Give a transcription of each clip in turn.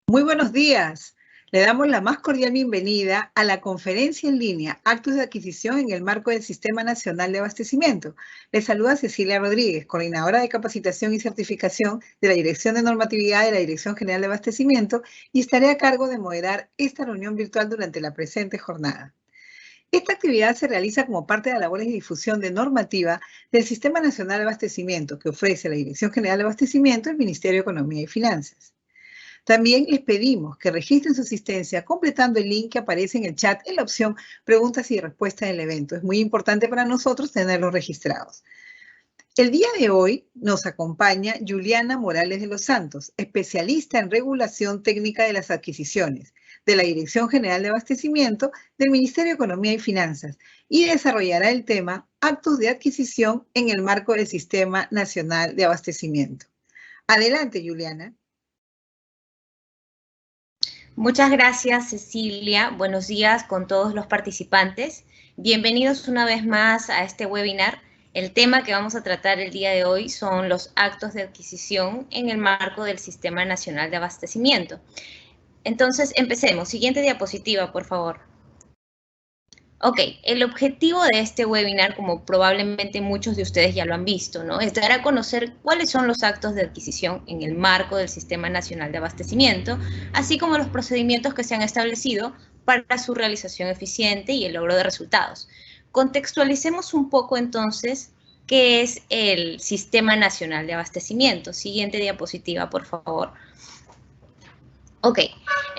Muy buenos días. Le damos la más cordial bienvenida a la conferencia en línea Actos de Adquisición en el marco del Sistema Nacional de Abastecimiento. Le saluda Cecilia Rodríguez, coordinadora de Capacitación y Certificación de la Dirección de Normatividad de la Dirección General de Abastecimiento, y estaré a cargo de moderar esta reunión virtual durante la presente jornada. Esta actividad se realiza como parte de las labores de difusión de normativa del Sistema Nacional de Abastecimiento que ofrece la Dirección General de Abastecimiento y el Ministerio de Economía y Finanzas. También les pedimos que registren su asistencia completando el link que aparece en el chat en la opción preguntas y respuestas del evento. Es muy importante para nosotros tenerlos registrados. El día de hoy nos acompaña Juliana Morales de los Santos, especialista en regulación técnica de las adquisiciones de la Dirección General de Abastecimiento del Ministerio de Economía y Finanzas, y desarrollará el tema actos de adquisición en el marco del Sistema Nacional de Abastecimiento. Adelante, Juliana. Muchas gracias, Cecilia. Buenos días con todos los participantes. Bienvenidos una vez más a este webinar. El tema que vamos a tratar el día de hoy son los actos de adquisición en el marco del Sistema Nacional de Abastecimiento. Entonces, empecemos. Siguiente diapositiva, por favor. Ok, el objetivo de este webinar, como probablemente muchos de ustedes ya lo han visto, ¿no?, es dar a conocer cuáles son los actos de adquisición en el marco del Sistema Nacional de Abastecimiento, así como los procedimientos que se han establecido para su realización eficiente y el logro de resultados. Contextualicemos un poco entonces qué es el Sistema Nacional de Abastecimiento. Siguiente diapositiva, por favor. Ok,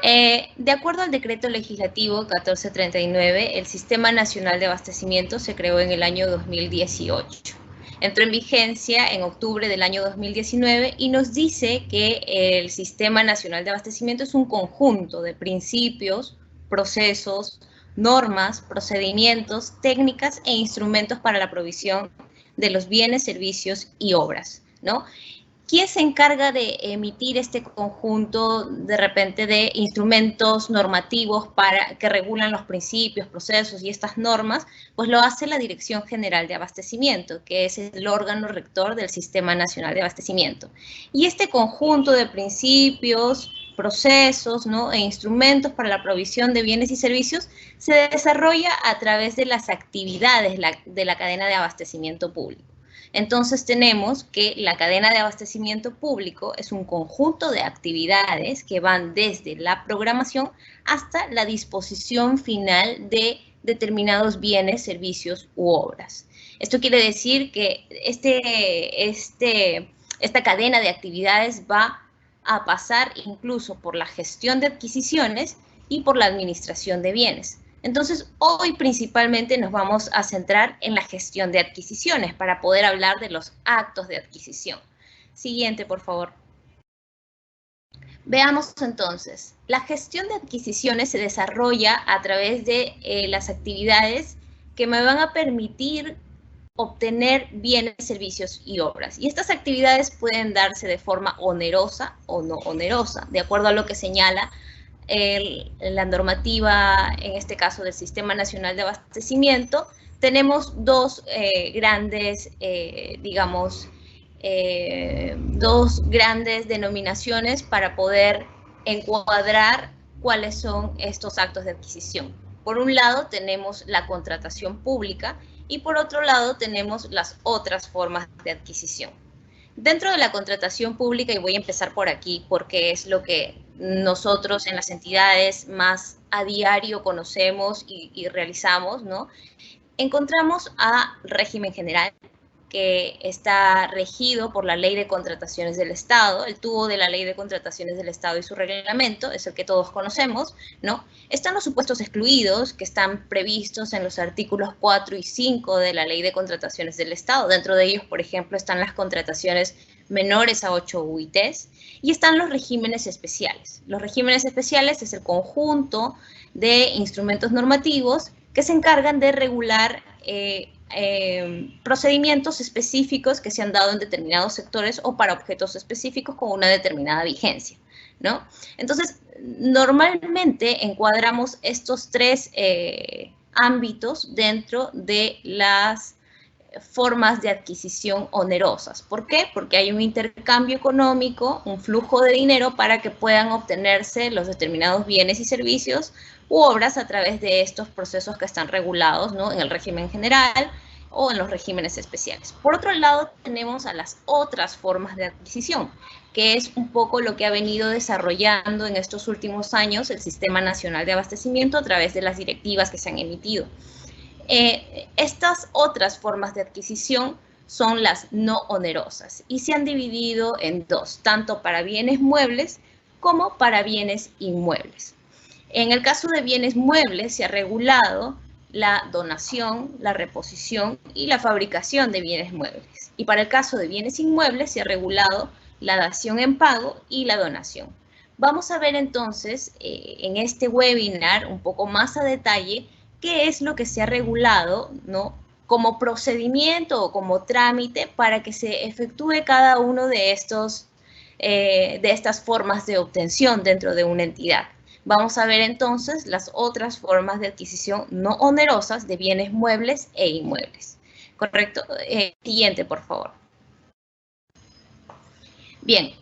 de acuerdo al decreto legislativo 1439, el Sistema Nacional de Abastecimiento se creó en el año 2018. Entró en vigencia en octubre del año 2019 y nos dice que el Sistema Nacional de Abastecimiento es un conjunto de principios, procesos, normas, procedimientos, técnicas e instrumentos para la provisión de los bienes, servicios y obras, ¿no? ¿Quién se encarga de emitir este conjunto de repente de instrumentos normativos que regulan los principios, procesos y estas normas? Pues lo hace la Dirección General de Abastecimiento, que es el órgano rector del Sistema Nacional de Abastecimiento. Y este conjunto de principios, procesos, ¿no?, e instrumentos para la provisión de bienes y servicios se desarrolla a través de las actividades de la cadena de abastecimiento público. Entonces tenemos que la cadena de abastecimiento público es un conjunto de actividades que van desde la programación hasta la disposición final de determinados bienes, servicios u obras. Esto quiere decir que esta cadena de actividades va a pasar incluso por la gestión de adquisiciones y por la administración de bienes. Entonces, hoy principalmente nos vamos a centrar en la gestión de adquisiciones para poder hablar de los actos de adquisición. Siguiente, por favor. Veamos entonces, la gestión de adquisiciones se desarrolla a través de las actividades que me van a permitir obtener bienes, servicios y obras. Y estas actividades pueden darse de forma onerosa o no onerosa, de acuerdo a lo que señala la normativa, en este caso del Sistema Nacional de Abastecimiento. Tenemos dos grandes, dos grandes denominaciones para poder encuadrar cuáles son estos actos de adquisición. Por un lado tenemos la contratación pública y por otro lado tenemos las otras formas de adquisición. Dentro de la contratación pública, y voy a empezar por aquí porque es lo que nosotros en las entidades más a diario conocemos y realizamos, ¿no?, encontramos a régimen general, que está regido por la Ley de Contrataciones del Estado, el tubo de la Ley de Contrataciones del Estado y su reglamento, es el que todos conocemos, ¿no? Están los supuestos excluidos, que están previstos en los artículos 4 y 5 de la Ley de Contrataciones del Estado. Dentro de ellos, por ejemplo, están las contrataciones menores a 8 UITs, y están los regímenes especiales. Los regímenes especiales es el conjunto de instrumentos normativos que se encargan de regular procedimientos específicos que se han dado en determinados sectores o para objetos específicos con una determinada vigencia, ¿no? Entonces, normalmente encuadramos estos tres ámbitos dentro de las formas de adquisición onerosas. ¿Por qué? Porque hay un intercambio económico, un flujo de dinero para que puedan obtenerse los determinados bienes y servicios u obras a través de estos procesos que están regulados, ¿no?, en el régimen general o en los regímenes especiales. Por otro lado, tenemos a las otras formas de adquisición, que es un poco lo que ha venido desarrollando en estos últimos años el Sistema Nacional de Abastecimiento a través de las directivas que se han emitido. Estas otras formas de adquisición son las no onerosas y se han dividido en dos, tanto para bienes muebles como para bienes inmuebles. En el caso de bienes muebles se ha regulado la donación, la reposición y la fabricación de bienes muebles. Y para el caso de bienes inmuebles se ha regulado la dación en pago y la donación. Vamos a ver entonces en este webinar un poco más a detalle qué es lo que se ha regulado, ¿no?, como procedimiento o como trámite para que se efectúe cada uno de estas formas de obtención dentro de una entidad. Vamos a ver entonces las otras formas de adquisición no onerosas de bienes muebles e inmuebles. ¿Correcto? Siguiente, por favor. Bien,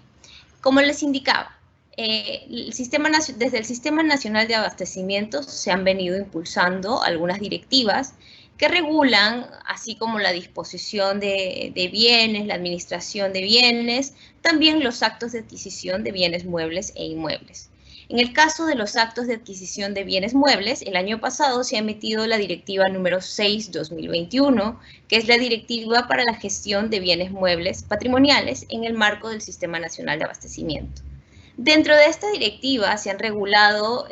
como les indicaba, desde el Sistema Nacional de Abastecimiento se han venido impulsando algunas directivas que regulan, así como la disposición de bienes, la administración de bienes, también los actos de adquisición de bienes muebles e inmuebles. En el caso de los actos de adquisición de bienes muebles, el año pasado se ha emitido la Directiva número 6/2021, que es la Directiva para la Gestión de Bienes Muebles Patrimoniales en el marco del Sistema Nacional de Abastecimiento. Dentro de esta directiva se han regulado,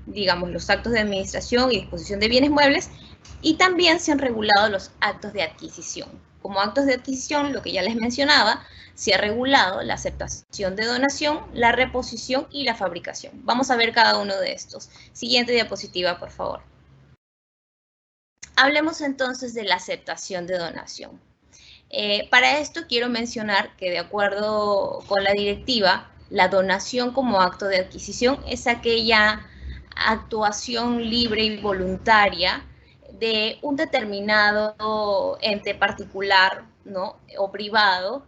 digamos, los actos de administración y disposición de bienes muebles y también se han regulado los actos de adquisición. Como actos de adquisición, lo que ya les mencionaba, se ha regulado la aceptación de donación, la reposición y la fabricación. Vamos a ver cada uno de estos. Siguiente diapositiva, por favor. Hablemos entonces de la aceptación de donación. Para esto quiero mencionar que de acuerdo con la directiva, la donación como acto de adquisición es aquella actuación libre y voluntaria de un determinado ente particular, ¿no?, o privado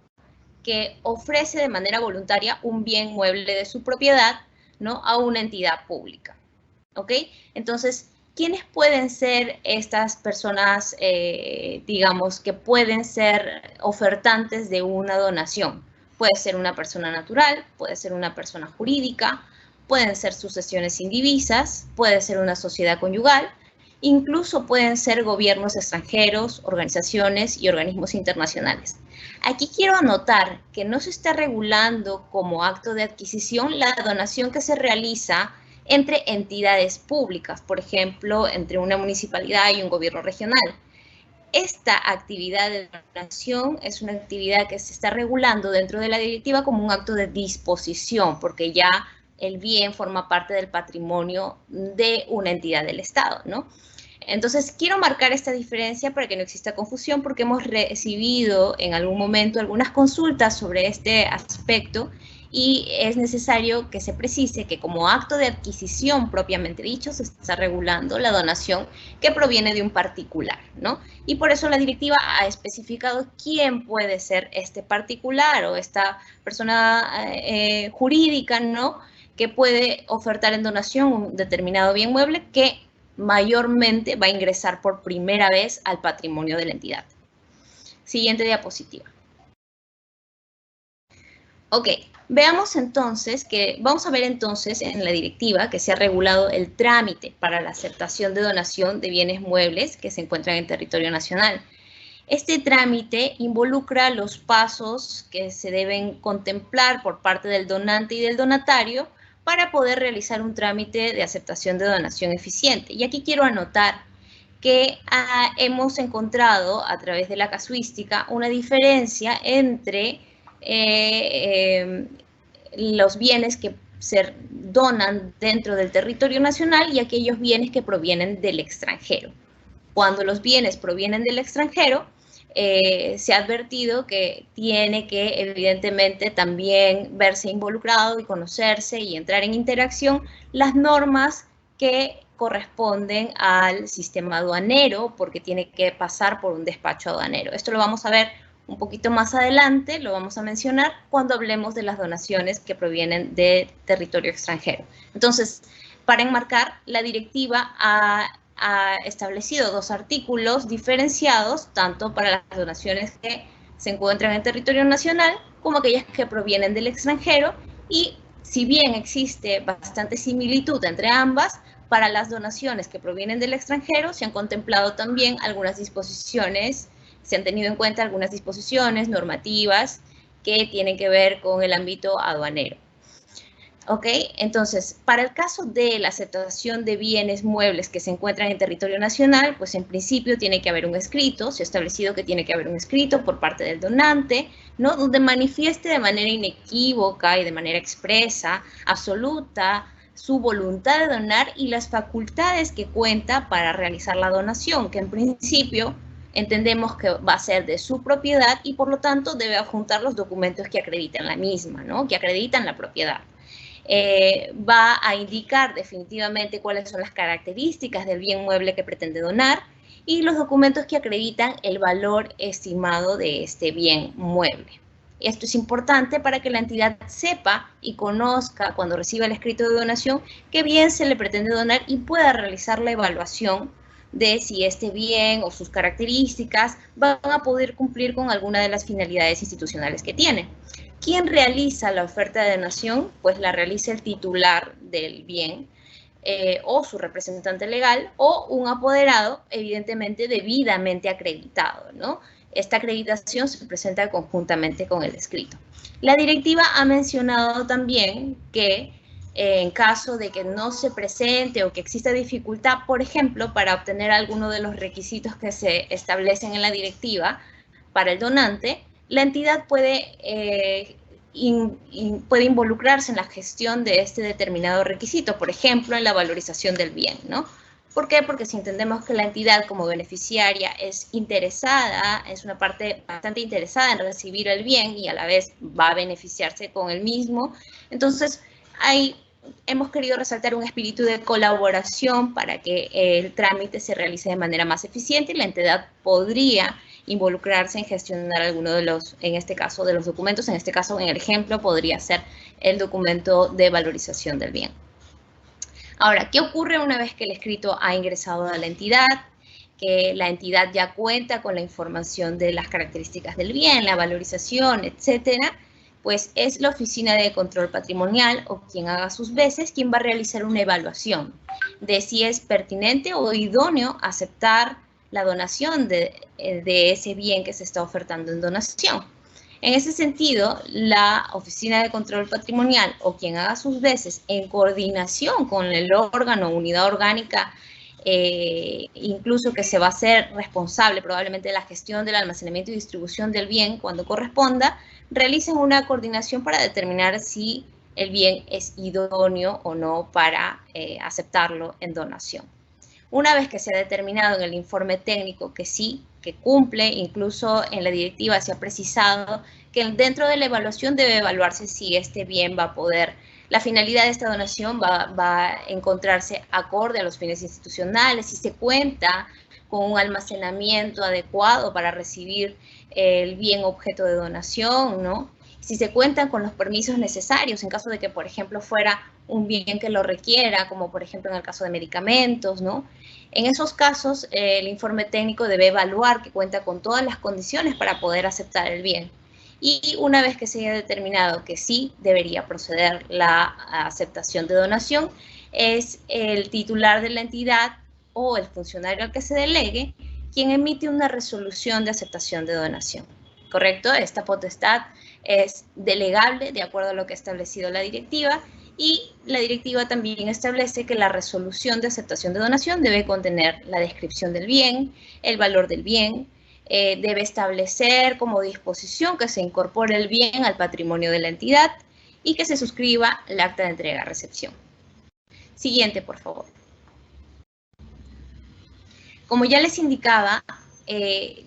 que ofrece de manera voluntaria un bien mueble de su propiedad, ¿no?, a una entidad pública. ¿Ok? Entonces, ¿quiénes pueden ser estas personas, digamos, que pueden ser ofertantes de una donación? Puede ser una persona natural, puede ser una persona jurídica, pueden ser sucesiones indivisas, puede ser una sociedad conyugal, incluso pueden ser gobiernos extranjeros, organizaciones y organismos internacionales. Aquí quiero anotar que no se está regulando como acto de adquisición la donación que se realiza entre entidades públicas, por ejemplo, entre una municipalidad y un gobierno regional. Esta actividad de donación es una actividad que se está regulando dentro de la directiva como un acto de disposición, porque ya el bien forma parte del patrimonio de una entidad del Estado, ¿no? Entonces, quiero marcar esta diferencia para que no exista confusión, porque hemos recibido en algún momento algunas consultas sobre este aspecto y es necesario que se precise que como acto de adquisición propiamente dicho se está regulando la donación que proviene de un particular, ¿no? Y por eso la directiva ha especificado quién puede ser este particular o esta persona jurídica, ¿no?, que puede ofertar en donación un determinado bien mueble que mayormente va a ingresar por primera vez al patrimonio de la entidad. Siguiente diapositiva. Ok, veamos entonces vamos a ver entonces en la directiva que se ha regulado el trámite para la aceptación de donación de bienes muebles que se encuentran en territorio nacional. Este trámite involucra los pasos que se deben contemplar por parte del donante y del donatario para poder realizar un trámite de aceptación de donación eficiente. Y aquí quiero anotar que hemos encontrado a través de la casuística una diferencia entre los bienes que se donan dentro del territorio nacional y aquellos bienes que provienen del extranjero. Cuando los bienes provienen del extranjero, se ha advertido que tiene que evidentemente también verse involucrado y conocerse y entrar en interacción las normas que corresponden al sistema aduanero porque tiene que pasar por un despacho aduanero. Esto lo vamos a ver un poquito más adelante, lo vamos a mencionar cuando hablemos de las donaciones que provienen de territorio extranjero. Entonces, para enmarcar, la directiva ha establecido 2 artículos diferenciados, tanto para las donaciones que se encuentran en territorio nacional como aquellas que provienen del extranjero, y si bien existe bastante similitud entre ambas, para las donaciones que provienen del extranjero se han contemplado también algunas disposiciones, se han tenido en cuenta algunas disposiciones normativas que tienen que ver con el ámbito aduanero. ¿Ok? Entonces, para el caso de la aceptación de bienes muebles que se encuentran en territorio nacional, pues en principio tiene que haber un escrito, se ha establecido que tiene que haber un escrito por parte del donante, ¿no? Donde manifieste de manera inequívoca y de manera expresa, absoluta, su voluntad de donar y las facultades que cuenta para realizar la donación, que en principio entendemos que va a ser de su propiedad y por lo tanto debe adjuntar los documentos que acreditan la misma, ¿no? Que acreditan la propiedad. Va a indicar definitivamente cuáles son las características del bien mueble que pretende donar y los documentos que acreditan el valor estimado de este bien mueble. Esto es importante para que la entidad sepa y conozca cuando reciba el escrito de donación qué bien se le pretende donar y pueda realizar la evaluación de si este bien o sus características van a poder cumplir con alguna de las finalidades institucionales que tiene. ¿Quién realiza la oferta de donación? Pues la realiza el titular del bien o su representante legal o un apoderado, evidentemente debidamente acreditado, ¿no? Esta acreditación se presenta conjuntamente con el escrito. La directiva ha mencionado también que en caso de que no se presente o que exista dificultad, por ejemplo, para obtener alguno de los requisitos que se establecen en la directiva para el donante, la entidad puede involucrarse en la gestión de este determinado requisito, por ejemplo, en la valorización del bien, ¿no? ¿Por qué? Porque si entendemos que la entidad como beneficiaria es interesada, es una parte bastante interesada en recibir el bien y a la vez va a beneficiarse con el mismo, entonces hemos querido resaltar un espíritu de colaboración para que el trámite se realice de manera más eficiente y la entidad podría involucrarse en gestionar alguno de los, en este caso, de los documentos. En este caso, en el ejemplo, podría ser el documento de valorización del bien. Ahora, ¿qué ocurre una vez que el escrito ha ingresado a la entidad? Que la entidad ya cuenta con la información de las características del bien, la valorización, etcétera. Pues es la Oficina de Control Patrimonial o quien haga sus veces quien va a realizar una evaluación de si es pertinente o idóneo aceptar la donación de ese bien que se está ofertando en donación. En ese sentido, la Oficina de Control Patrimonial o quien haga sus veces en coordinación con el órgano, unidad orgánica, incluso que se va a ser responsable probablemente de la gestión del almacenamiento y distribución del bien cuando corresponda, realicen una coordinación para determinar si el bien es idóneo o no para aceptarlo en donación. Una vez que se ha determinado en el informe técnico que sí, que cumple, incluso en la directiva se ha precisado que dentro de la evaluación debe evaluarse si este bien va a poder, la finalidad de esta donación va a encontrarse acorde a los fines institucionales, si se cuenta con un almacenamiento adecuado para recibir el bien objeto de donación, ¿no? Si se cuentan con los permisos necesarios en caso de que, por ejemplo, fuera un bien que lo requiera, como por ejemplo en el caso de medicamentos, ¿no? En esos casos, el informe técnico debe evaluar que cuenta con todas las condiciones para poder aceptar el bien. Y una vez que se haya determinado que sí debería proceder la aceptación de donación, es el titular de la entidad o el funcionario al que se delegue quien emite una resolución de aceptación de donación. ¿Correcto? Esta potestad es delegable de acuerdo a lo que ha establecido la directiva y la directiva también establece que la resolución de aceptación de donación debe contener la descripción del bien, el valor del bien, debe establecer como disposición que se incorpore el bien al patrimonio de la entidad y que se suscriba el acta de entrega-recepción. Siguiente, por favor. Como ya les indicaba,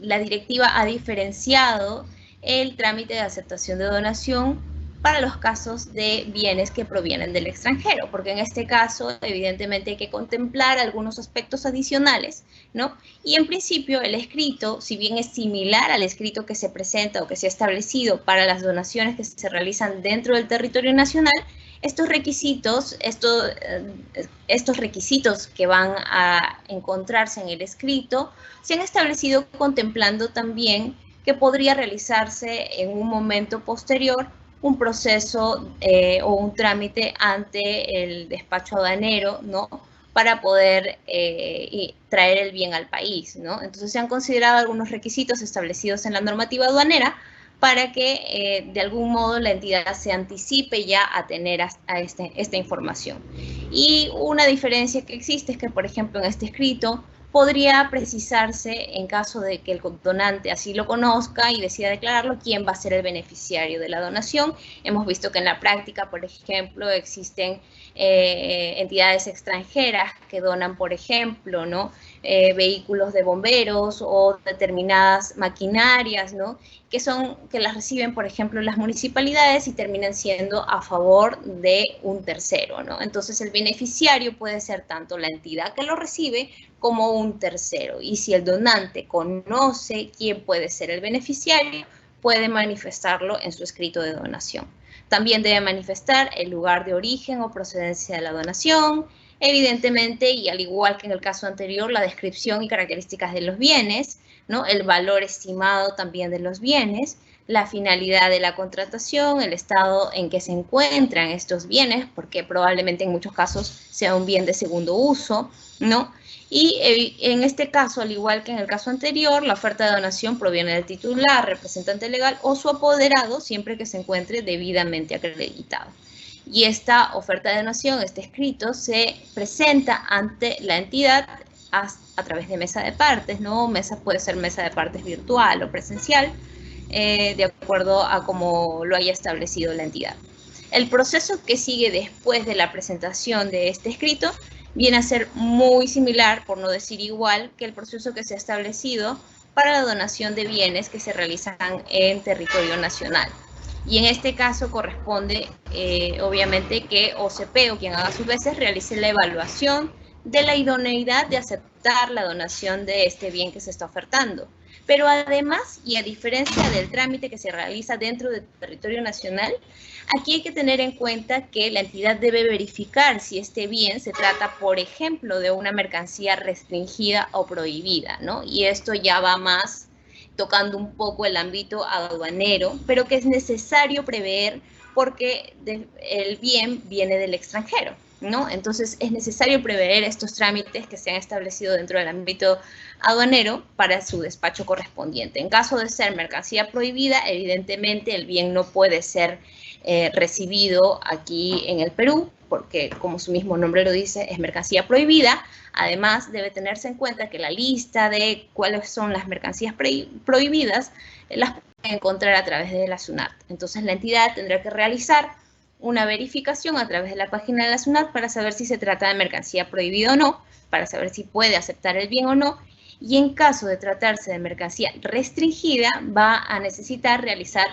la directiva ha diferenciado el trámite de aceptación de donación para los casos de bienes que provienen del extranjero, porque en este caso, evidentemente, hay que contemplar algunos aspectos adicionales, ¿no? Y en principio, el escrito, si bien es similar al escrito que se presenta o que se ha establecido para las donaciones que se realizan dentro del territorio nacional, estos requisitos que van a encontrarse en el escrito se han establecido contemplando también que podría realizarse en un momento posterior un proceso o un trámite ante el despacho aduanero, ¿no? Para poder traer el bien al país, ¿no? Entonces se han considerado algunos requisitos establecidos en la normativa aduanera para que de algún modo la entidad se anticipe ya a tener esta información. Y una diferencia que existe es que, por ejemplo, en este escrito podría precisarse, en caso de que el donante así lo conozca y decida declararlo, quién va a ser el beneficiario de la donación. Hemos visto que en la práctica, por ejemplo, existen entidades extranjeras que donan, por ejemplo, ¿no? Vehículos de bomberos o determinadas maquinarias, ¿no? Que las reciben, por ejemplo, las municipalidades y terminan siendo a favor de un tercero, ¿no? Entonces, el beneficiario puede ser tanto la entidad que lo recibe como un tercero. Y si el donante conoce quién puede ser el beneficiario, puede manifestarlo en su escrito de donación. También debe manifestar el lugar de origen o procedencia de la donación, evidentemente, y al igual que en el caso anterior, la descripción y características de los bienes, ¿no? El valor estimado también de los bienes, la finalidad de la contratación, el estado en que se encuentran estos bienes, porque probablemente en muchos casos sea un bien de segundo uso, ¿no? Y en este caso, al igual que en el caso anterior, la oferta de donación proviene del titular, representante legal o su apoderado, siempre que se encuentre debidamente acreditado. Y esta oferta de donación, este escrito, se presenta ante la entidad a través de mesa de partes, ¿no? Puede ser mesa de partes virtual o presencial, de acuerdo a cómo lo haya establecido la entidad. El proceso que sigue después de la presentación de este escrito viene a ser muy similar, por no decir igual, que el proceso que se ha establecido para la donación de bienes que se realizan en territorio nacional. Y en este caso corresponde, obviamente, que OCP o quien haga sus veces realice la evaluación de la idoneidad de aceptar la donación de este bien que se está ofertando. Pero además, y a diferencia del trámite que se realiza dentro del territorio nacional, aquí hay que tener en cuenta que la entidad debe verificar si este bien se trata, por ejemplo, de una mercancía restringida o prohibida, ¿no? Y esto ya va más tocando un poco el ámbito aduanero, pero que es necesario prever porque el bien viene del extranjero, ¿no? Entonces es necesario prever estos trámites que se han establecido dentro del ámbito aduanero para su despacho correspondiente. En caso de ser mercancía prohibida, evidentemente el bien no puede ser recibido aquí en el Perú, porque como su mismo nombre lo dice, es mercancía prohibida. Además, debe tenerse en cuenta que la lista de cuáles son las mercancías prohibidas las puede encontrar a través de la SUNAT. Entonces, la entidad tendrá que realizar una verificación a través de la página de la SUNAT para saber si se trata de mercancía prohibida o no, para saber si puede aceptar el bien o no. Y en caso de tratarse de mercancía restringida, va a necesitar realizar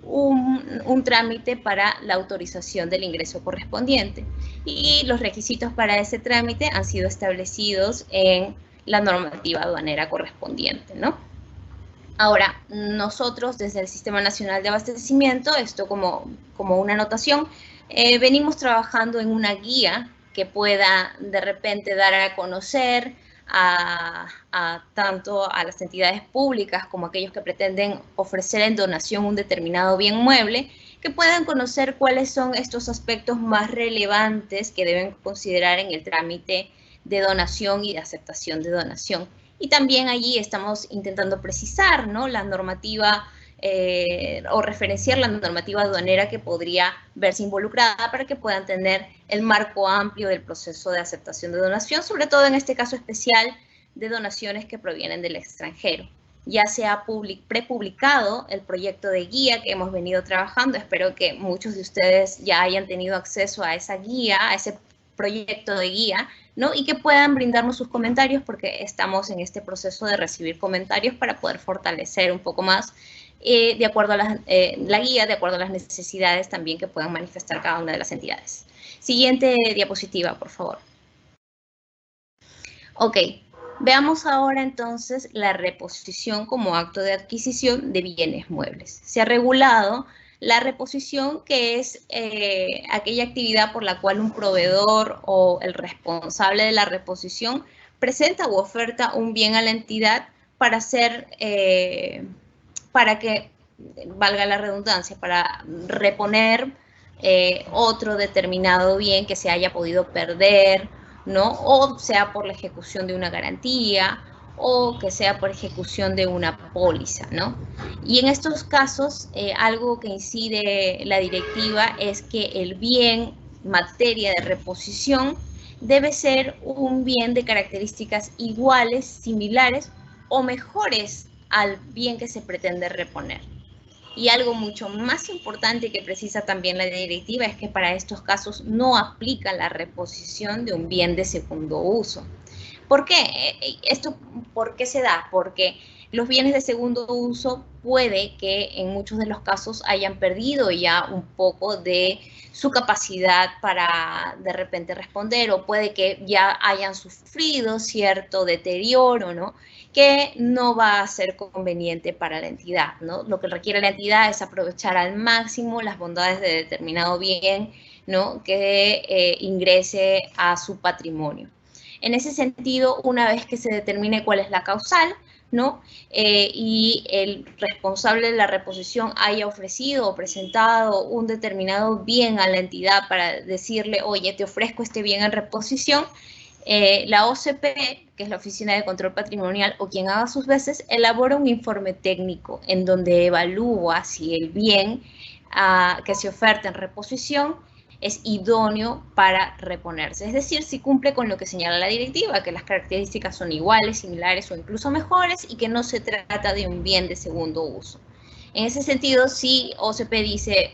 un trámite para la autorización del ingreso correspondiente. Y los requisitos para ese trámite han sido establecidos en la normativa aduanera correspondiente, ¿no? Ahora, nosotros desde el Sistema Nacional de Abastecimiento, esto como una anotación, venimos trabajando en una guía que pueda de repente dar a conocer tanto a las entidades públicas como a aquellos que pretenden ofrecer en donación un determinado bien mueble, que puedan conocer cuáles son estos aspectos más relevantes que deben considerar en el trámite de donación y de aceptación de donación. Y también allí estamos intentando precisar, ¿no?, la normativa o referenciar la normativa aduanera que podría verse involucrada para que puedan tener el marco amplio del proceso de aceptación de donación, sobre todo en este caso especial de donaciones que provienen del extranjero. Ya se ha prepublicado el proyecto de guía que hemos venido trabajando. Espero que muchos de ustedes ya hayan tenido acceso a esa guía, a ese proyecto de guía, ¿no? Y que puedan brindarnos sus comentarios porque estamos en este proceso de recibir comentarios para poder fortalecer un poco más de acuerdo a la guía, de acuerdo a las necesidades también que puedan manifestar cada una de las entidades. Siguiente diapositiva, por favor. Ok, veamos ahora entonces la reposición como acto de adquisición de bienes muebles. Se ha regulado la reposición, que es aquella actividad por la cual un proveedor o el responsable de la reposición presenta u oferta un bien a la entidad para que, valga la redundancia, para reponer otro determinado bien que se haya podido perder, ¿no? O sea por la ejecución de una garantía, o que sea por ejecución de una póliza, ¿no? Y en estos casos, algo que incide la directiva es que el bien materia de reposición debe ser un bien de características iguales, similares o mejores al bien que se pretende reponer. Y algo mucho más importante que precisa también la directiva es que para estos casos no aplica la reposición de un bien de segundo uso. ¿Por qué? ¿Esto por qué se da? Porque los bienes de segundo uso puede que en muchos de los casos hayan perdido ya un poco de su capacidad para de repente responder, o puede que ya hayan sufrido cierto deterioro, ¿no? Que no va a ser conveniente para la entidad, ¿no? Lo que requiere la entidad es aprovechar al máximo las bondades de determinado bien, ¿no? Que ingrese a su patrimonio. En ese sentido, una vez que se determine cuál es la causal, ¿no? Y el responsable de la reposición haya ofrecido o presentado un determinado bien a la entidad para decirle, oye, te ofrezco este bien en reposición, la OCP, que es la Oficina de Control Patrimonial, o quien haga sus veces, elabora un informe técnico en donde evalúa si el bien que se oferta en reposición es idóneo para reponerse. Es decir, si cumple con lo que señala la directiva, que las características son iguales, similares o incluso mejores, y que no se trata de un bien de segundo uso. En ese sentido, si OCP dice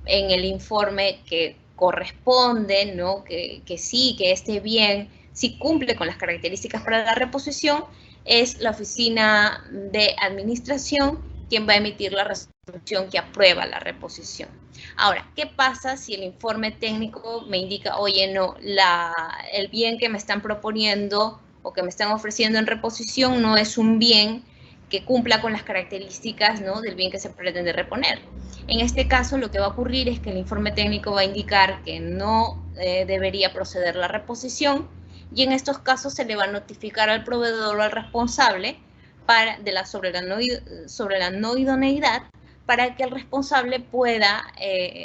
en el informe que corresponde, ¿no? que sí, que este bien sí cumple con las características para la reposición, es la Oficina de Administración quien va a emitir la resolución que aprueba la reposición. Ahora, ¿qué pasa si el informe técnico me indica, oye, no, el bien que me están proponiendo o que me están ofreciendo en reposición no es un bien que cumpla con las características, ¿no? del bien que se pretende reponer? En este caso, lo que va a ocurrir es que el informe técnico va a indicar que no debería proceder la reposición, y en estos casos se le va a notificar al proveedor o al responsable sobre la no idoneidad, para que el responsable pueda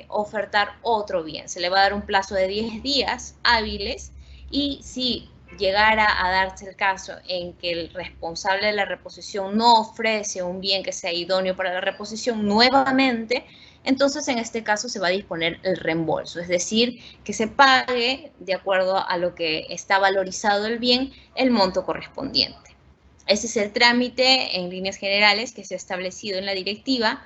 ofertar otro bien. Se le va a dar un plazo de 10 días hábiles, y si llegara a darse el caso en que el responsable de la reposición no ofrece un bien que sea idóneo para la reposición nuevamente, entonces en este caso se va a disponer el reembolso, es decir, que se pague de acuerdo a lo que está valorizado el bien, el monto correspondiente. Ese es el trámite en líneas generales que se ha establecido en la directiva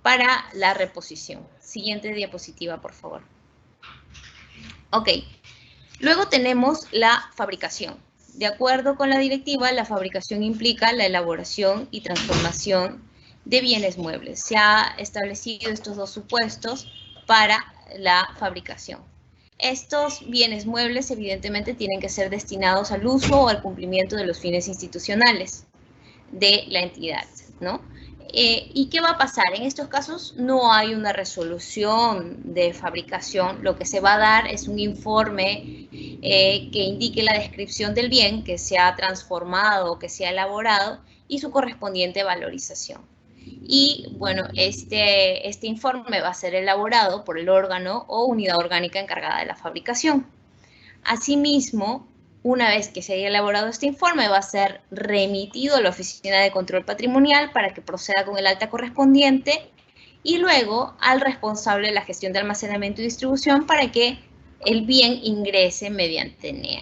para la reposición. Siguiente diapositiva, por favor. Ok. Luego tenemos la fabricación. De acuerdo con la directiva, la fabricación implica la elaboración y transformación de bienes muebles. Se ha establecido estos dos supuestos para la fabricación. Estos bienes muebles evidentemente tienen que ser destinados al uso o al cumplimiento de los fines institucionales de la entidad, ¿no? ¿Y qué va a pasar? En estos casos no hay una resolución de fabricación. Lo que se va a dar es un informe que indique la descripción del bien que se ha transformado o que se ha elaborado y su correspondiente valorización. Y bueno, este informe va a ser elaborado por el órgano o unidad orgánica encargada de la fabricación. Asimismo, una vez que se haya elaborado este informe, va a ser remitido a la Oficina de Control Patrimonial para que proceda con el alta correspondiente, y luego al responsable de la gestión de almacenamiento y distribución para que el bien ingrese mediante NEA.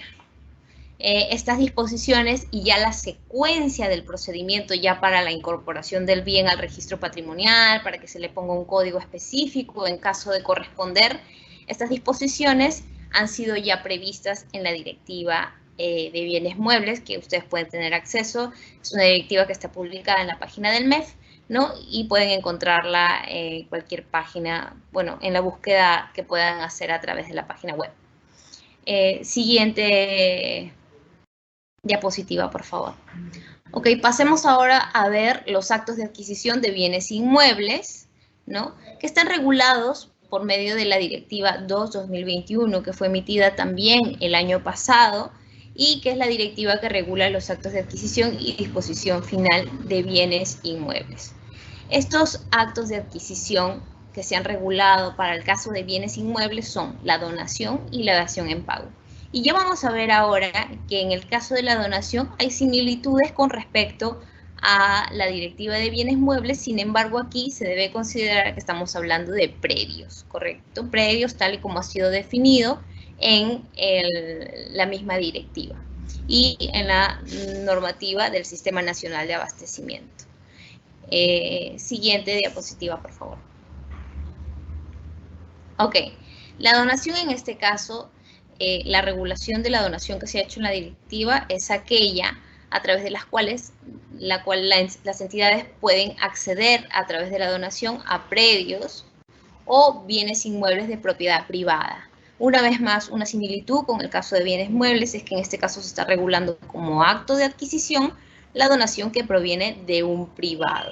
Estas disposiciones y ya la secuencia del procedimiento ya para la incorporación del bien al registro patrimonial, para que se le ponga un código específico en caso de corresponder, estas disposiciones han sido ya previstas en la directiva de bienes muebles, que ustedes pueden tener acceso. Es una directiva que está publicada en la página del MEF, ¿no? Y pueden encontrarla en cualquier página, bueno, en la búsqueda que puedan hacer a través de la página web. Siguiente diapositiva, por favor. Ok, pasemos ahora a ver los actos de adquisición de bienes inmuebles, ¿no? Que están regulados por medio de la Directiva 2/2021, que fue emitida también el año pasado, y que es la directiva que regula los actos de adquisición y disposición final de bienes inmuebles. Estos actos de adquisición que se han regulado para el caso de bienes inmuebles son la donación y la dación en pago. Y ya vamos a ver ahora que en el caso de la donación hay similitudes con respecto a la directiva de bienes muebles, sin embargo aquí se debe considerar que estamos hablando de predios, ¿correcto? Predios tal y como ha sido definido en la misma directiva y en la normativa del Sistema Nacional de Abastecimiento. Siguiente diapositiva, por favor. Ok, la donación en este caso, la regulación de la donación que se ha hecho en la directiva es aquella a través de las cuales las entidades pueden acceder a través de la donación a predios o bienes inmuebles de propiedad privada. Una vez más, una similitud con el caso de bienes muebles es que en este caso se está regulando como acto de adquisición la donación que proviene de un privado,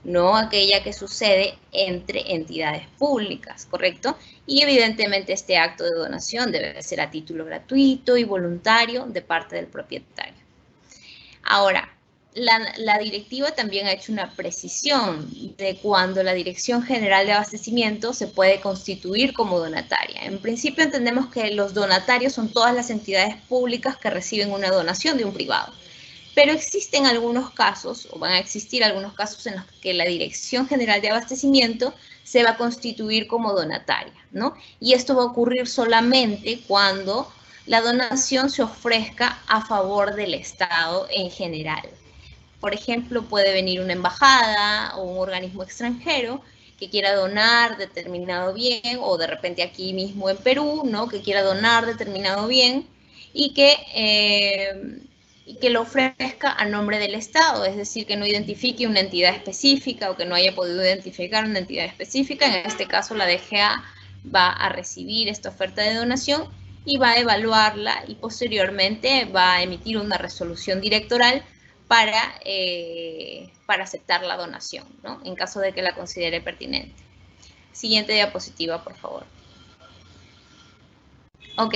no aquella que sucede entre entidades públicas, ¿correcto? Y evidentemente este acto de donación debe ser a título gratuito y voluntario de parte del propietario. Ahora, la directiva también ha hecho una precisión de cuando la Dirección General de Abastecimiento se puede constituir como donataria. En principio entendemos que los donatarios son todas las entidades públicas que reciben una donación de un privado. Pero existen algunos casos, o van a existir algunos casos en los que la Dirección General de Abastecimiento se va a constituir como donataria, ¿no? Y esto va a ocurrir solamente cuando la donación se ofrezca a favor del Estado en general. Por ejemplo, puede venir una embajada o un organismo extranjero que quiera donar determinado bien, o de repente aquí mismo en Perú, ¿no? Que quiera donar determinado bien y que lo ofrezca a nombre del Estado, es decir, que no identifique una entidad específica o que no haya podido identificar una entidad específica. En este caso, la DGA va a recibir esta oferta de donación y va a evaluarla y posteriormente va a emitir una resolución directoral para aceptar la donación, ¿no? En caso de que la considere pertinente. Siguiente diapositiva, por favor. Ok.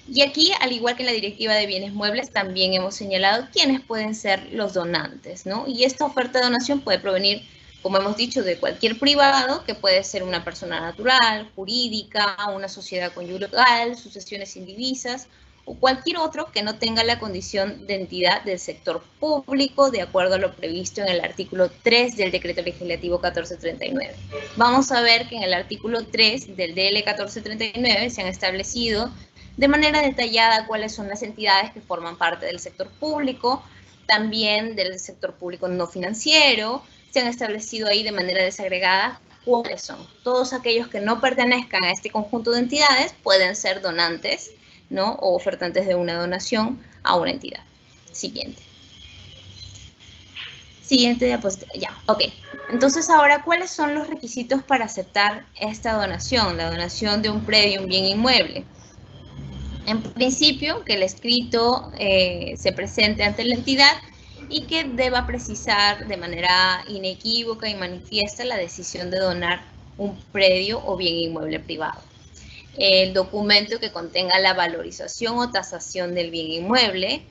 Y aquí, al igual que en la Directiva de Bienes Muebles, también hemos señalado quiénes pueden ser los donantes, ¿no? Y esta oferta de donación puede provenir, como hemos dicho, de cualquier privado, que puede ser una persona natural, jurídica, una sociedad conyugal, sucesiones indivisas, o cualquier otro que no tenga la condición de entidad del sector público, de acuerdo a lo previsto en el artículo 3 del Decreto Legislativo 1439. Vamos a ver que en el artículo 3 del DL 1439 se han establecido de manera detallada cuáles son las entidades que forman parte del sector público, también del sector público no financiero. Se han establecido ahí de manera desagregada cuáles son. Todos aquellos que no pertenezcan a este conjunto de entidades pueden ser donantes, ¿no? O ofertantes de una donación a una entidad. Siguiente. Siguiente diapositiva. Ya, ok. Entonces ahora, ¿cuáles son los requisitos para aceptar esta donación? La donación de un predio, un bien inmueble. En principio, que el escrito se presente ante la entidad y que deba precisar de manera inequívoca y manifiesta la decisión de donar un predio o bien inmueble privado. El documento que contenga la valorización o tasación del bien inmueble,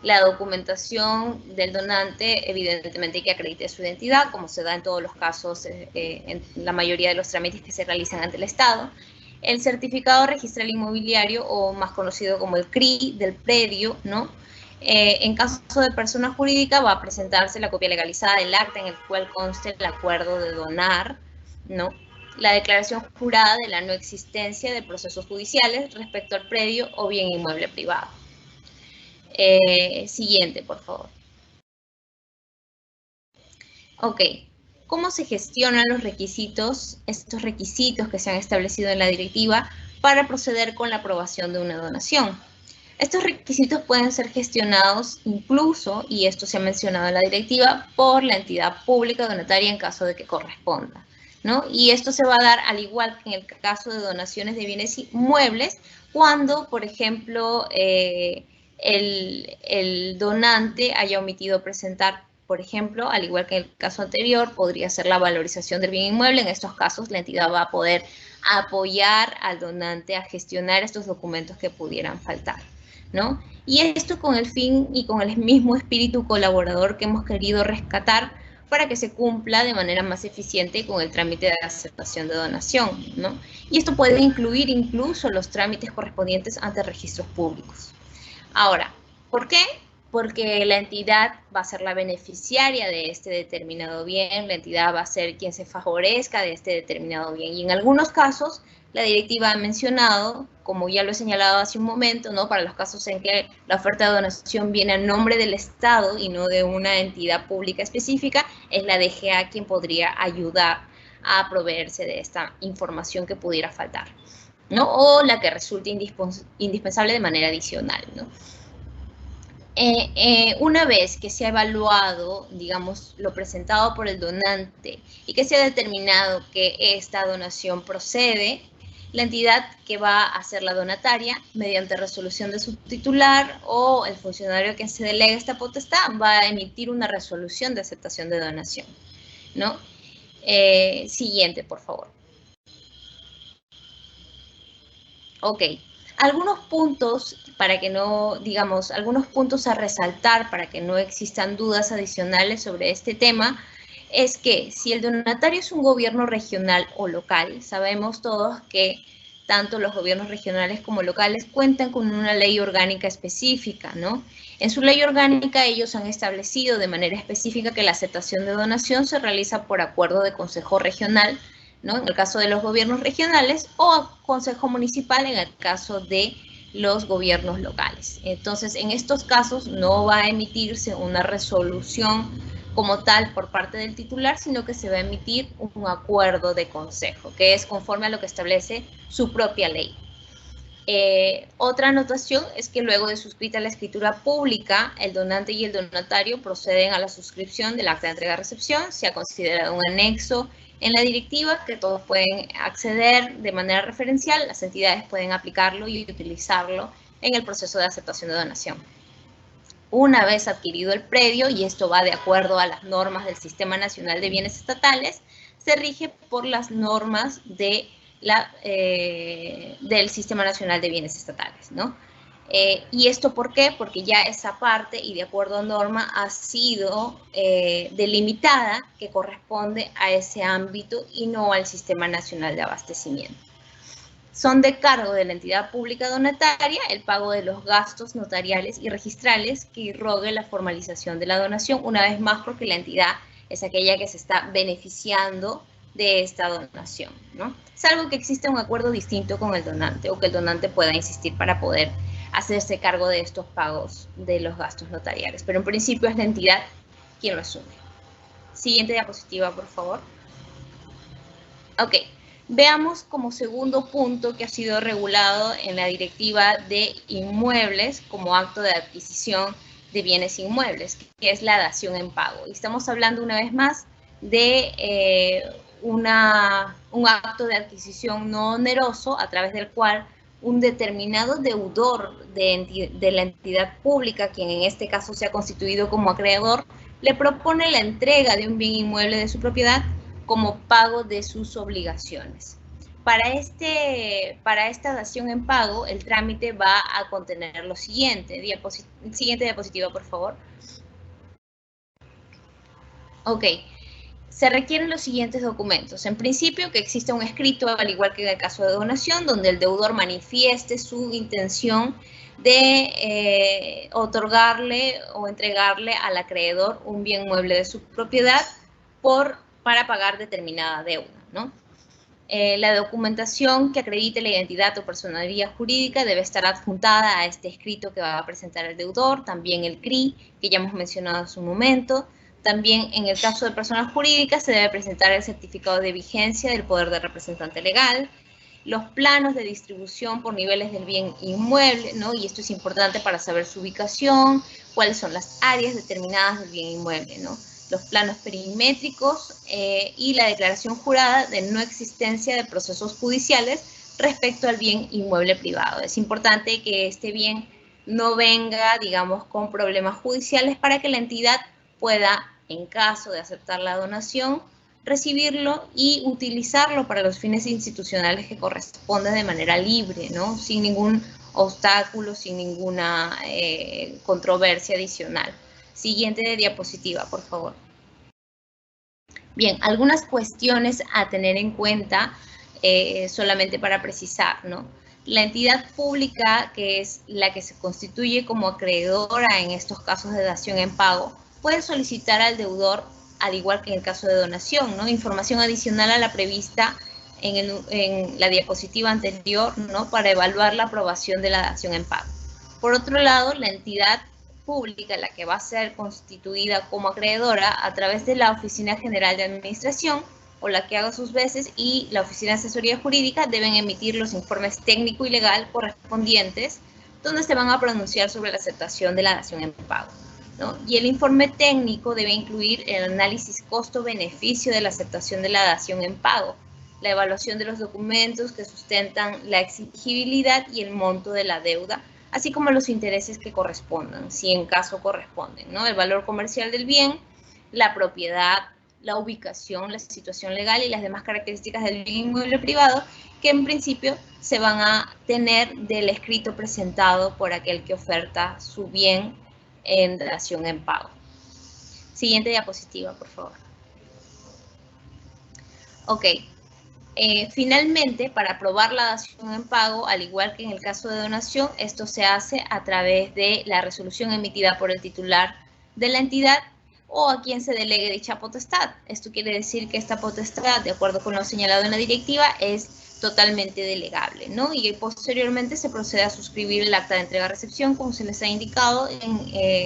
la documentación del donante, evidentemente que acredite su identidad, como se da en todos los casos, en la mayoría de los trámites que se realizan ante el Estado, el certificado registral inmobiliario, o más conocido como el CRI del predio, ¿no? En caso de persona jurídica va a presentarse la copia legalizada del acta en el cual conste el acuerdo de donar, ¿no? La declaración jurada de la no existencia de procesos judiciales respecto al predio o bien inmueble privado. Siguiente, por favor. Ok. ¿Cómo se gestionan los requisitos, estos requisitos que se han establecido en la directiva para proceder con la aprobación de una donación? Estos requisitos pueden ser gestionados incluso, y esto se ha mencionado en la directiva, por la entidad pública donataria en caso de que corresponda, ¿no? Y esto se va a dar al igual que en el caso de donaciones de bienes inmuebles, cuando, por ejemplo, el donante haya omitido presentar, por ejemplo, al igual que en el caso anterior, podría ser la valorización del bien inmueble. En estos casos, la entidad va a poder apoyar al donante a gestionar estos documentos que pudieran faltar, ¿no? Y esto con el fin y con el mismo espíritu colaborador que hemos querido rescatar para que se cumpla de manera más eficiente con el trámite de aceptación de donación, ¿no? Y esto puede incluir incluso los trámites correspondientes ante registros públicos. Ahora, ¿por qué? Porque la entidad va a ser la beneficiaria de este determinado bien, la entidad va a ser quien se favorezca de este determinado bien. Y en algunos casos, la directiva ha mencionado, como ya lo he señalado hace un momento, ¿no? Para los casos en que la oferta de donación viene a nombre del Estado y no de una entidad pública específica, es la DGA quien podría ayudar a proveerse de esta información que pudiera faltar, ¿no? O la que resulte indispensable de manera adicional, ¿no? Una vez que se ha evaluado, digamos, lo presentado por el donante y que se ha determinado que esta donación procede, la entidad que va a ser la donataria, mediante resolución de su titular o el funcionario que se delega esta potestad, va a emitir una resolución de aceptación de donación, ¿no? Siguiente, por favor. Ok. Algunos puntos para que no, digamos, algunos puntos a resaltar para que no existan dudas adicionales sobre este tema es que si el donatario es un gobierno regional o local, sabemos todos que tanto los gobiernos regionales como locales cuentan con una ley orgánica específica, ¿no? En su ley orgánica ellos han establecido de manera específica que la aceptación de donación se realiza por acuerdo de consejo regional, ¿no? En el caso de los gobiernos regionales, o consejo municipal en el caso de los gobiernos locales. Entonces, en estos casos no va a emitirse una resolución como tal por parte del titular, sino que se va a emitir un acuerdo de consejo, que es conforme a lo que establece su propia ley. Otra anotación es que luego de suscrita la escritura pública, el donante y el donatario proceden a la suscripción del acta de entrega-recepción. Se ha considerado un anexo en la directiva que todos pueden acceder de manera referencial. Las entidades pueden aplicarlo y utilizarlo en el proceso de aceptación de donación. Una vez adquirido el predio, y esto va de acuerdo a las normas del Sistema Nacional de Bienes Estatales, se rige por las normas de del Sistema Nacional de Bienes Estatales, ¿no? ¿Y esto por qué? Porque ya esa parte, y de acuerdo a norma, ha sido delimitada que corresponde a ese ámbito y no al Sistema Nacional de Abastecimiento. Son de cargo de la entidad pública donataria el pago de los gastos notariales y registrales que irrogue la formalización de la donación, una vez más porque la entidad es aquella que se está beneficiando de esta donación, ¿no? Salvo que exista un acuerdo distinto con el donante o que el donante pueda insistir para poder hacerse cargo de estos pagos de los gastos notariales. Pero en principio es la entidad quien lo asume. Siguiente diapositiva, por favor. Ok. Veamos como segundo punto que ha sido regulado en la directiva de inmuebles como acto de adquisición de bienes inmuebles, que es la dación en pago. Y estamos hablando una vez más de un acto de adquisición no oneroso a través del cual un determinado deudor de la entidad pública, quien en este caso se ha constituido como acreedor, le propone la entrega de un bien inmueble de su propiedad como pago de sus obligaciones. Para esta dación en pago, el trámite va a contener lo siguiente. Siguiente diapositiva, por favor. Ok. Se requieren los siguientes documentos. En principio, que exista un escrito, al igual que en el caso de donación, donde el deudor manifieste su intención de otorgarle o entregarle al acreedor un bien mueble de su propiedad para pagar determinada deuda, ¿no? La documentación que acredite la identidad o personalidad jurídica debe estar adjuntada a este escrito que va a presentar el deudor, también el CRI, que ya hemos mencionado en su momento. También en el caso de personas jurídicas se debe presentar el certificado de vigencia del poder de representante legal. los planos de distribución por niveles del bien inmueble, ¿no? Y esto es importante para saber su ubicación, cuáles son las áreas determinadas del bien inmueble, ¿no? Los planos perimétricos y la declaración jurada de no existencia de procesos judiciales respecto al bien inmueble privado. Es importante que este bien no venga, digamos, con problemas judiciales para que la entidad pueda, en caso de aceptar la donación, recibirlo y utilizarlo para los fines institucionales que corresponden de manera libre, ¿no? Sin ningún obstáculo, sin ninguna controversia adicional. Siguiente diapositiva, por favor. Bien, algunas cuestiones a tener en cuenta solamente para precisar, ¿no? La entidad pública, que es la que se constituye como acreedora en estos casos de dación en pago, puede solicitar al deudor, al igual que en el caso de donación, ¿no? Información adicional a la prevista en la diapositiva anterior, ¿no? Para evaluar la aprobación de la dación en pago. Por otro lado, la entidad pública, la que va a ser constituida como acreedora a través de la Oficina General de Administración, o la que haga sus veces, y la Oficina de Asesoría Jurídica deben emitir los informes técnico y legal correspondientes, donde se van a pronunciar sobre la aceptación de la dación en pago, ¿no? Y el informe técnico debe incluir el análisis costo-beneficio de la aceptación de la dación en pago, la evaluación de los documentos que sustentan la exigibilidad y el monto de la deuda, así como los intereses que correspondan, si en caso corresponden, ¿no? El valor comercial del bien, la propiedad, la ubicación, la situación legal y las demás características del bien inmueble privado que en principio se van a tener del escrito presentado por aquel que oferta su bien en dación en pago. Siguiente diapositiva, por favor. Ok. Finalmente, para aprobar la dación en pago, al igual que en el caso de donación, esto se hace a través de la resolución emitida por el titular de la entidad o a quien se delegue dicha potestad. Esto quiere decir que esta potestad, de acuerdo con lo señalado en la directiva, es totalmente delegable, ¿no? Y posteriormente se procede a suscribir el acta de entrega-recepción, como se les ha indicado,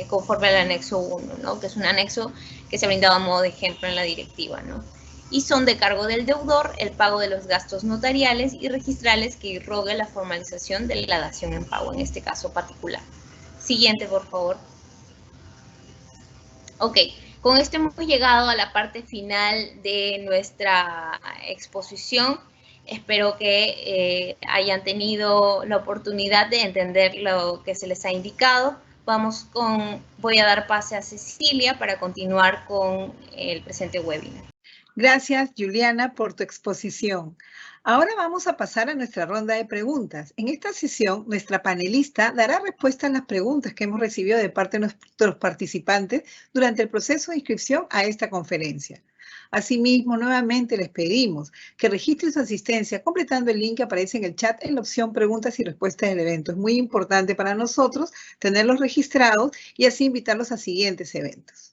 conforme al anexo 1, ¿no? Que es un anexo que se ha brindado a modo de ejemplo en la directiva, ¿no? Y son de cargo del deudor el pago de los gastos notariales y registrales que irrogue la formalización de la dación en pago, en este caso particular. Siguiente, por favor. Ok, con esto hemos llegado a la parte final de nuestra exposición. Espero que hayan tenido la oportunidad de entender lo que se les ha indicado. Voy a dar pase a Cecilia para continuar con el presente webinar. Gracias, Juliana, por tu exposición. Ahora vamos a pasar a nuestra ronda de preguntas. En esta sesión, nuestra panelista dará respuesta a las preguntas que hemos recibido de parte de nuestros participantes durante el proceso de inscripción a esta conferencia. Asimismo, nuevamente les pedimos que registren su asistencia completando el link que aparece en el chat en la opción preguntas y respuestas del evento. Es muy importante para nosotros tenerlos registrados y así invitarlos a siguientes eventos.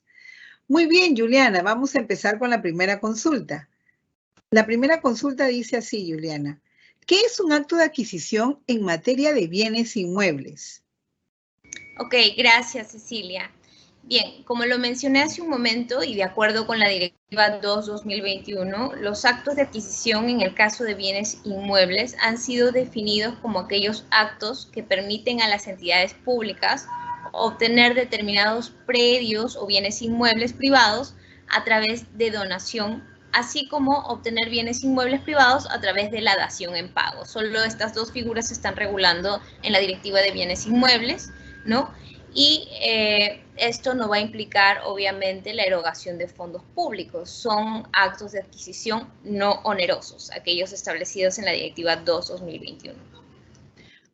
Muy bien, Juliana, vamos a empezar con la primera consulta. La primera consulta dice así, Juliana. ¿Qué es un acto de adquisición en materia de bienes inmuebles? Ok, gracias, Cecilia. Bien, como lo mencioné hace un momento y de acuerdo con la Directiva 2-2021, los actos de adquisición en el caso de bienes inmuebles han sido definidos como aquellos actos que permiten a las entidades públicas obtener determinados predios o bienes inmuebles privados a través de donación, así como obtener bienes inmuebles privados a través de la dación en pago. Solo estas dos figuras se están regulando en la Directiva de Bienes Inmuebles, ¿no? Y esto no va a implicar, obviamente, la erogación de fondos públicos. Son actos de adquisición no onerosos, aquellos establecidos en la Directiva 2-2021.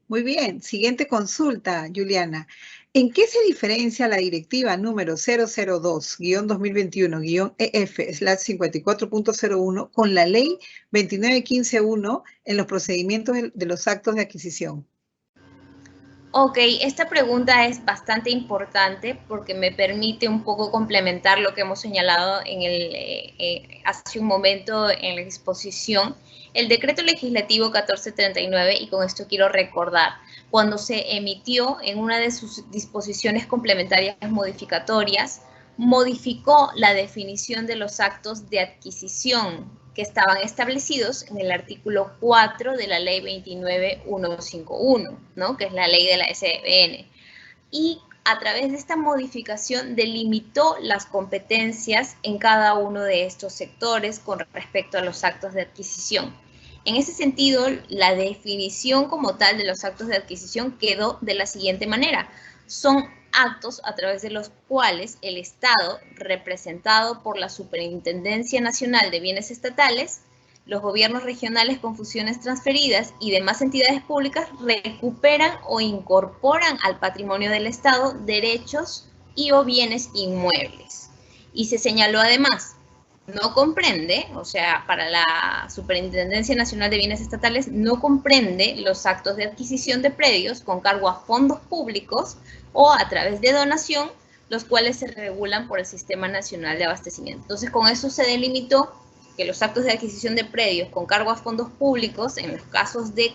Muy bien. Siguiente consulta, Juliana. ¿En qué se diferencia la directiva número 002-2021-EF/54.01 con la ley 2915.1 en los procedimientos de los actos de adquisición? Ok, esta pregunta es bastante importante porque me permite un poco complementar lo que hemos señalado hace un momento en la exposición. El decreto legislativo 1439, y con esto quiero recordar, cuando se emitió en una de sus disposiciones complementarias modificatorias, modificó la definición de los actos de adquisición que estaban establecidos en el artículo 4 de la ley 29151, ¿no? Que es la ley de la SBN. Y a través de esta modificación delimitó las competencias en cada uno de estos sectores con respecto a los actos de adquisición. En ese sentido, la definición como tal de los actos de adquisición quedó de la siguiente manera. Son actos a través de los cuales el Estado, representado por la Superintendencia Nacional de Bienes Estatales, los gobiernos regionales con funciones transferidas y demás entidades públicas recuperan o incorporan al patrimonio del Estado derechos y o bienes inmuebles. Y se señaló además, no comprende, o sea, para la Superintendencia Nacional de Bienes Estatales, no comprende los actos de adquisición de predios con cargo a fondos públicos o a través de donación, los cuales se regulan por el Sistema Nacional de Abastecimiento. Entonces, con eso se delimitó que los actos de adquisición de predios con cargo a fondos públicos, en los casos de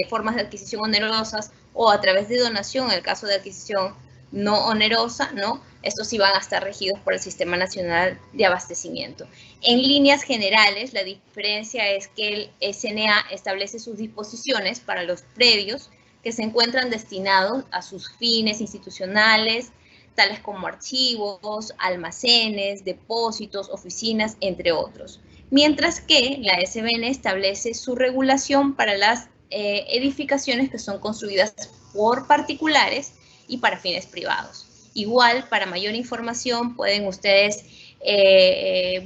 formas de adquisición onerosas o a través de donación, en el caso de adquisición no onerosa, ¿no? Estos sí van a estar regidos por el Sistema Nacional de Abastecimiento. En líneas generales, la diferencia es que el SNA establece sus disposiciones para los predios que se encuentran destinados a sus fines institucionales, tales como archivos, almacenes, depósitos, oficinas, entre otros. Mientras que la SBN establece su regulación para las edificaciones que son construidas por particulares y para fines privados. Igual, para mayor información, pueden ustedes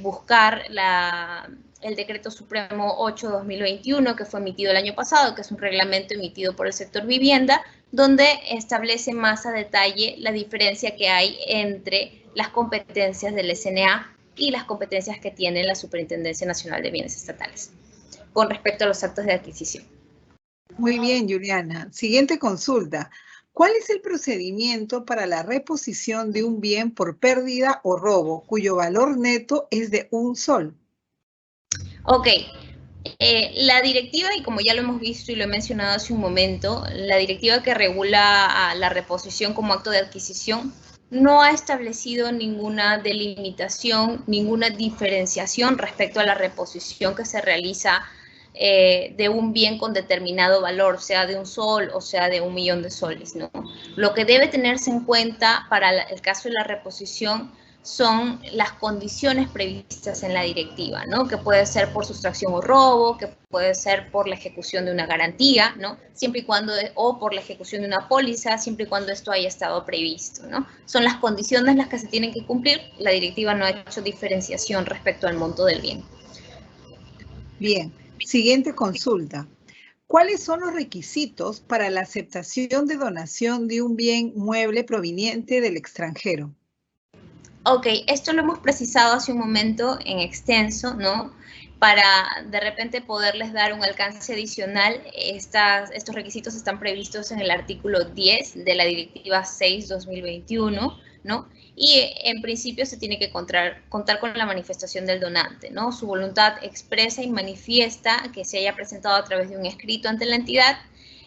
buscar el Decreto Supremo 8/2021, que fue emitido el año pasado, que es un reglamento emitido por el sector vivienda, donde establece más a detalle la diferencia que hay entre las competencias del SNA y las competencias que tiene la Superintendencia Nacional de Bienes Estatales con respecto a los actos de adquisición. Muy bien, Juliana. Siguiente consulta. ¿Cuál es el procedimiento para la reposición de un bien por pérdida o robo cuyo valor neto es de $1? Ok. La directiva, y como ya lo hemos visto y lo he mencionado hace un momento, la directiva que regula la reposición como acto de adquisición no ha establecido ninguna delimitación, ninguna diferenciación respecto a la reposición que se realiza de un bien con determinado valor, sea de $1 o sea de $1.000.000, ¿no? Lo que debe tenerse en cuenta para el caso de la reposición son las condiciones previstas en la directiva, ¿no? Que puede ser por sustracción o robo, que puede ser por la ejecución de una garantía, ¿no? Siempre y cuando, o por la ejecución de una póliza, siempre y cuando esto haya estado previsto, ¿no? Son las condiciones las que se tienen que cumplir. La directiva no ha hecho diferenciación respecto al monto del bien. Bien, siguiente consulta. ¿Cuáles son los requisitos para la aceptación de donación de un bien mueble proveniente del extranjero? Ok, esto lo hemos precisado hace un momento en extenso, ¿no? Para de repente poderles dar un alcance adicional, estos requisitos están previstos en el artículo 10 de la Directiva 6/2021, ¿no? Y en principio se tiene que contar con la manifestación del donante, ¿no? Su voluntad expresa y manifiesta que se haya presentado a través de un escrito ante la entidad,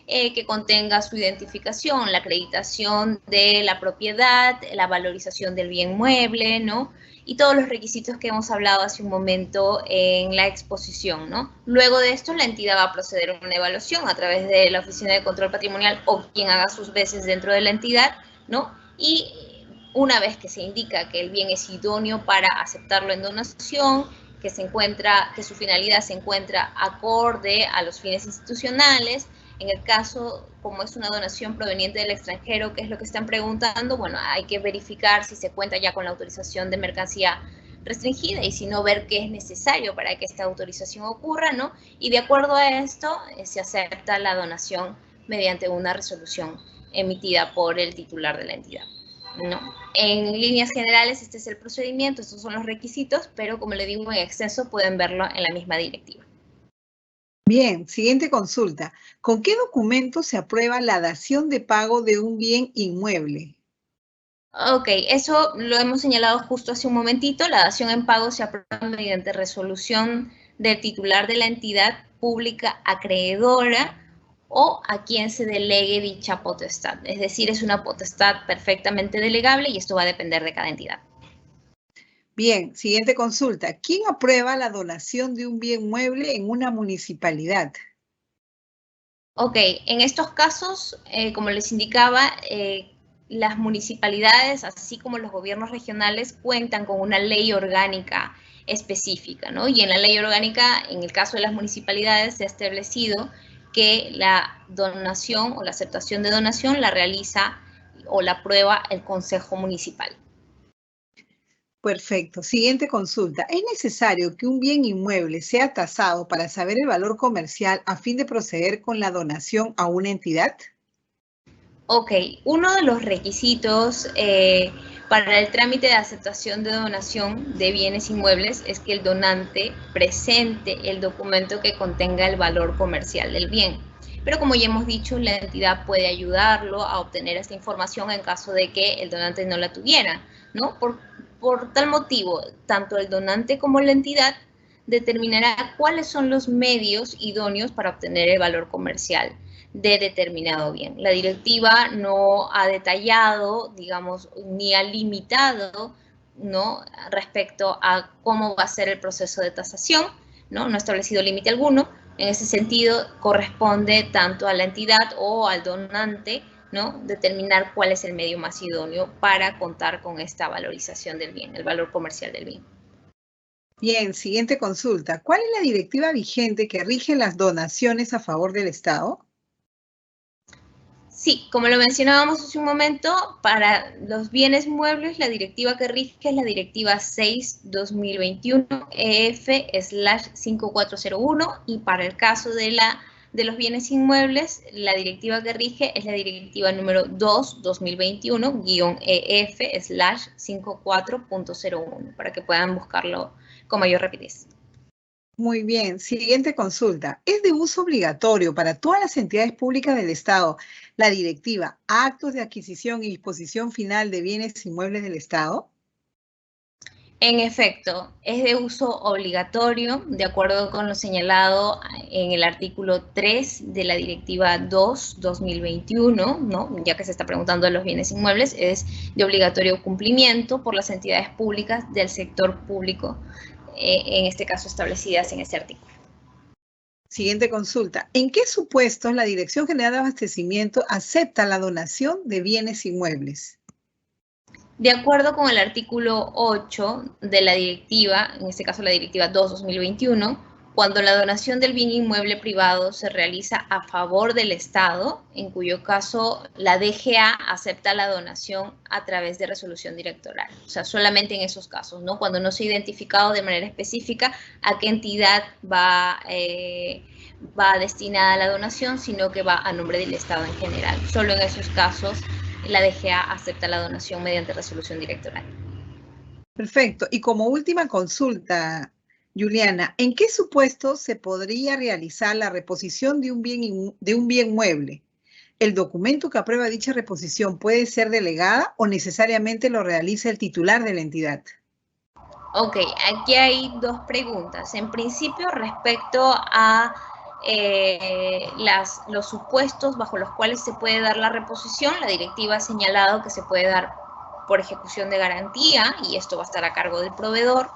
que contenga su identificación, la acreditación de la propiedad, la valorización del bien mueble, ¿no? Y todos los requisitos que hemos hablado hace un momento en la exposición, ¿no? Luego de esto, la entidad va a proceder a una evaluación a través de la Oficina de Control Patrimonial o quien haga sus veces dentro de la entidad, ¿no? Y una vez que se indica que el bien es idóneo para aceptarlo en donación, que su finalidad se encuentra acorde a los fines institucionales. En el caso, como es una donación proveniente del extranjero, ¿qué es lo que están preguntando? Bueno, hay que verificar si se cuenta ya con la autorización de mercancía restringida y si no, ver qué es necesario para que esta autorización ocurra, ¿no? Y de acuerdo a esto, se acepta la donación mediante una resolución emitida por el titular de la entidad, ¿no? En líneas generales, este es el procedimiento, estos son los requisitos, pero como le digo en extenso, pueden verlo en la misma directiva. Bien, siguiente consulta. ¿Con qué documento se aprueba la dación de pago de un bien inmueble? Ok, eso lo hemos señalado justo hace un momentito. La dación en pago se aprueba mediante resolución del titular de la entidad pública acreedora o a quien se delegue dicha potestad. Es decir, es una potestad perfectamente delegable y esto va a depender de cada entidad. Bien, siguiente consulta. ¿Quién aprueba la donación de un bien mueble en una municipalidad? Ok, en estos casos, como les indicaba, las municipalidades, así como los gobiernos regionales, cuentan con una ley orgánica específica, ¿no? Y en la ley orgánica, en el caso de las municipalidades, se ha establecido que la donación o la aceptación de donación la realiza o la aprueba el Consejo Municipal. Perfecto. Siguiente consulta. ¿Es necesario que un bien inmueble sea tasado para saber el valor comercial a fin de proceder con la donación a una entidad? Ok, uno de los requisitos para el trámite de aceptación de donación de bienes inmuebles es que el donante presente el documento que contenga el valor comercial del bien. Pero como ya hemos dicho, la entidad puede ayudarlo a obtener esta información en caso de que el donante no la tuviera, ¿no? Por tal motivo, tanto el donante como la entidad determinará cuáles son los medios idóneos para obtener el valor comercial de determinado bien. La directiva no ha detallado, digamos, ni ha limitado, ¿no?, respecto a cómo va a ser el proceso de tasación, ¿no? No ha establecido límite alguno. En ese sentido, corresponde tanto a la entidad o al donante, ¿no?, determinar cuál es el medio más idóneo para contar con esta valorización del bien, el valor comercial del bien. Bien, siguiente consulta. ¿Cuál es la directiva vigente que rige las donaciones a favor del Estado? Sí, como lo mencionábamos hace un momento, para los bienes muebles la directiva que rige es la directiva 6/2021 EF/5401 y para el caso de los bienes inmuebles la directiva que rige es la directiva número 2/2021-EF/54.01 para que puedan buscarlo con mayor rapidez. Muy bien, siguiente consulta. ¿Es de uso obligatorio para todas las entidades públicas del Estado la directiva Actos de Adquisición y Disposición Final de Bienes Inmuebles del Estado? En efecto, es de uso obligatorio, de acuerdo con lo señalado en el artículo 3 de la Directiva 2/2021, ¿no? Ya que se está preguntando de los bienes inmuebles, es de obligatorio cumplimiento por las entidades públicas del sector público, en este caso establecidas en este artículo. Siguiente consulta. ¿En qué supuestos la Dirección General de Abastecimiento acepta la donación de bienes inmuebles? De acuerdo con el artículo 8 de la directiva, en este caso la directiva 2/2021, cuando la donación del bien inmueble privado se realiza a favor del Estado, en cuyo caso la DGA acepta la donación a través de resolución directoral. O sea, solamente en esos casos, ¿no? Cuando no se ha identificado de manera específica a qué entidad va destinada la donación, sino que va a nombre del Estado en general. Solo en esos casos la DGA acepta la donación mediante resolución directoral. Perfecto. Y como última consulta, Juliana, ¿en qué supuestos se podría realizar la reposición de un bien mueble? ¿El documento que aprueba dicha reposición puede ser delegada o necesariamente lo realiza el titular de la entidad? Ok, aquí hay dos preguntas. En principio, respecto a los supuestos bajo los cuales se puede dar la reposición, la directiva ha señalado que se puede dar por ejecución de garantía, y esto va a estar a cargo del proveedor,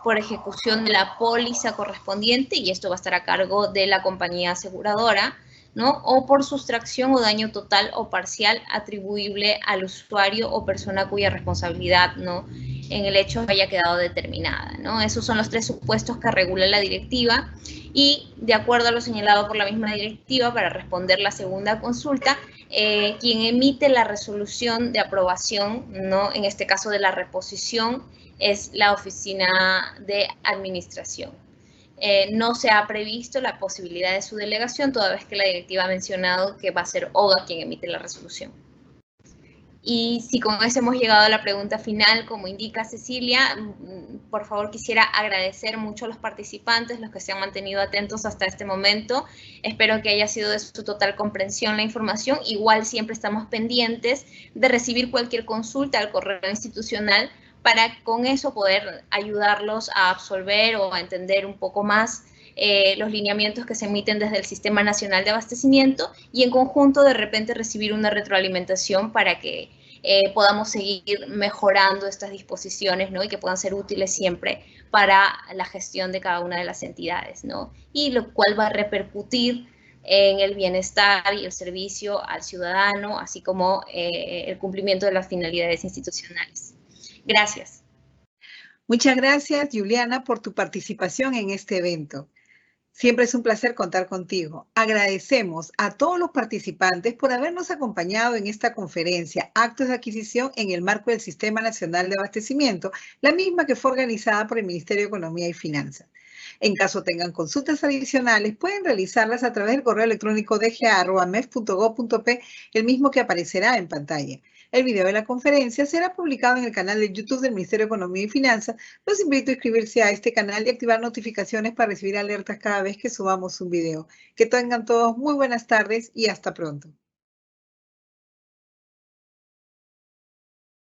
por ejecución de la póliza correspondiente, y esto va a estar a cargo de la compañía aseguradora, ¿no? O por sustracción o daño total o parcial atribuible al usuario o persona cuya responsabilidad, ¿no?, en el hecho haya quedado determinada, ¿no? Esos son los tres supuestos que regula la directiva y de acuerdo a lo señalado por la misma directiva, para responder la segunda consulta, quien emite la resolución de aprobación, ¿no?, en este caso de la reposición, es la Oficina de Administración. No se ha previsto la posibilidad de su delegación, toda vez que la directiva ha mencionado que va a ser OGA quien emite la resolución. Y si con eso hemos llegado a la pregunta final, como indica Cecilia, por favor quisiera agradecer mucho a los participantes, los que se han mantenido atentos hasta este momento. Espero que haya sido de su total comprensión la información. Igual siempre estamos pendientes de recibir cualquier consulta al correo institucional para con eso poder ayudarlos a absolver o a entender un poco más los lineamientos que se emiten desde el Sistema Nacional de Abastecimiento y en conjunto de repente recibir una retroalimentación para que podamos seguir mejorando estas disposiciones, ¿no? Y que puedan ser útiles siempre para la gestión de cada una de las entidades, ¿no? Y lo cual va a repercutir en el bienestar y el servicio al ciudadano, así como el cumplimiento de las finalidades institucionales. Gracias. Muchas gracias, Juliana, por tu participación en este evento. Siempre es un placer contar contigo. Agradecemos a todos los participantes por habernos acompañado en esta conferencia, Actos de Adquisición en el marco del Sistema Nacional de Abastecimiento, la misma que fue organizada por el Ministerio de Economía y Finanzas. En caso tengan consultas adicionales, pueden realizarlas a través del correo electrónico dga@mef.gov.p, el mismo que aparecerá en pantalla. El video de la conferencia será publicado en el canal de YouTube del Ministerio de Economía y Finanzas. Los invito a inscribirse a este canal y activar notificaciones para recibir alertas cada vez que subamos un video. Que tengan todos muy buenas tardes y hasta pronto.